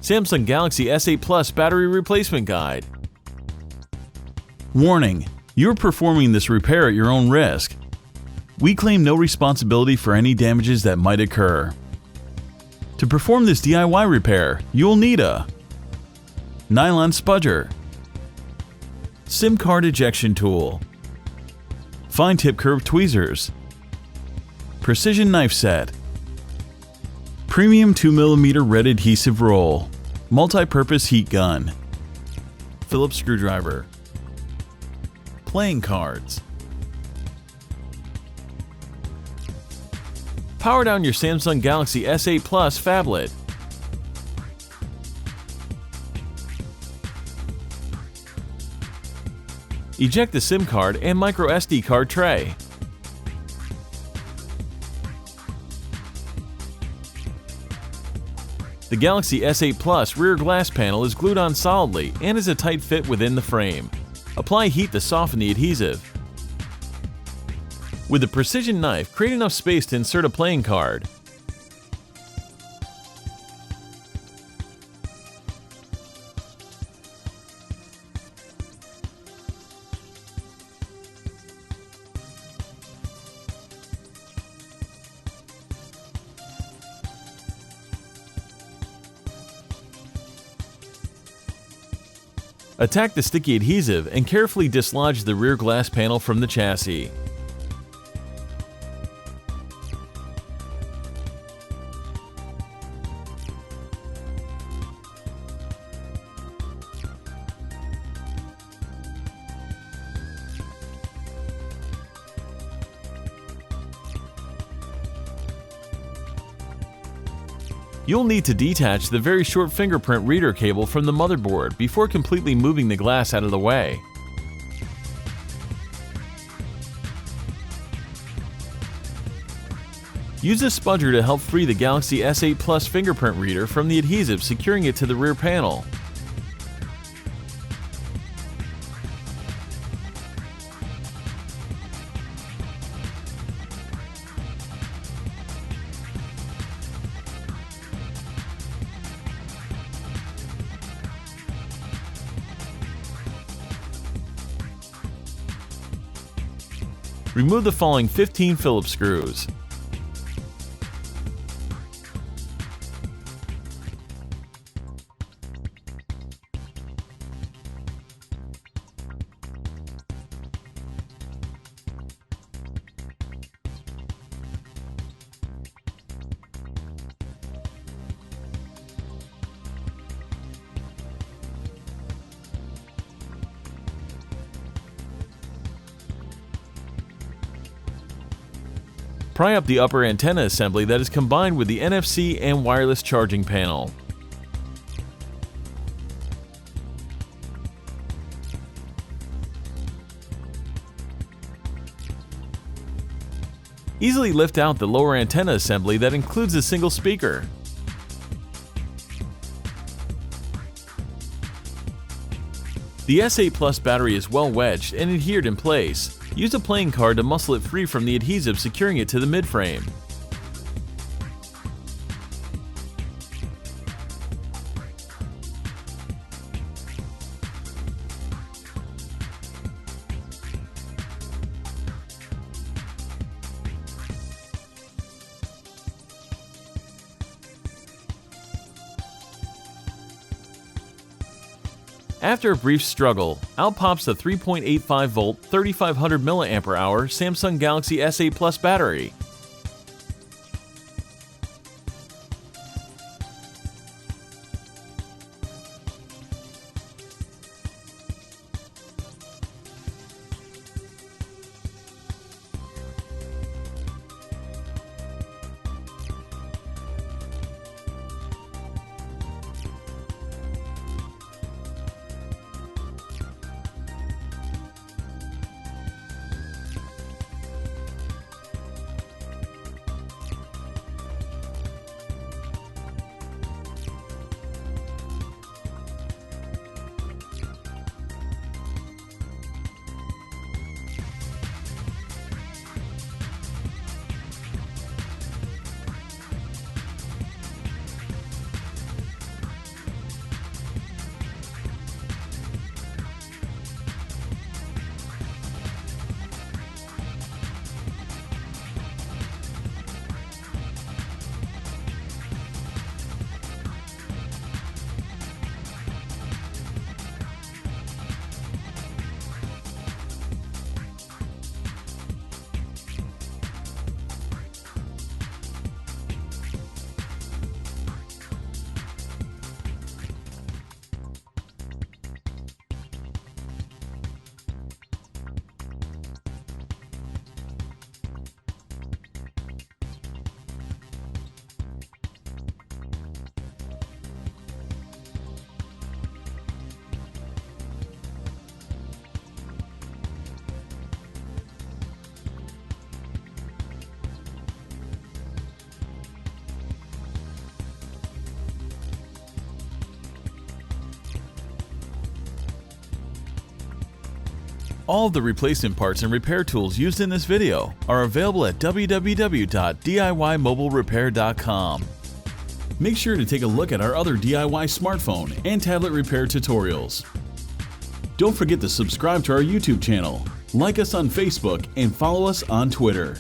Samsung Galaxy S8 Plus Battery Replacement Guide. Warning: you're performing this repair at your own risk. We claim no responsibility for any damages that might occur. To perform this DIY repair, you'll need a nylon spudger, SIM card ejection tool, fine tip curved tweezers, precision knife set, premium 2mm red adhesive roll, multi-purpose heat gun, Phillips screwdriver, playing cards. Power down your Samsung Galaxy S8 Plus phablet. Eject the SIM card and micro SD card tray. The Galaxy S8 Plus rear glass panel is glued on solidly and is a tight fit within the frame. Apply heat to soften the adhesive. With a precision knife, create enough space to insert a playing card. Attack the sticky adhesive and carefully dislodge the rear glass panel from the chassis. You'll need to detach the very short fingerprint reader cable from the motherboard before completely moving the glass out of the way. Use a spudger to help free the Galaxy S8 Plus fingerprint reader from the adhesive securing it to the rear panel. Remove the following 15 Phillips screws. Pry up the upper antenna assembly that is combined with the NFC and wireless charging panel. Easily lift out the lower antenna assembly that includes a single speaker. The S8 Plus battery is well wedged and adhered in place. Use a playing card to muscle it free from the adhesive securing it to the midframe. After a brief struggle, out pops the 3.85-volt 3500 mAh Samsung Galaxy S8 Plus battery. All of the replacement parts and repair tools used in this video are available at www.DIYmobilerepair.com. Make sure to take a look at our other DIY smartphone and tablet repair tutorials. Don't forget to subscribe to our YouTube channel, like us on Facebook, and follow us on Twitter.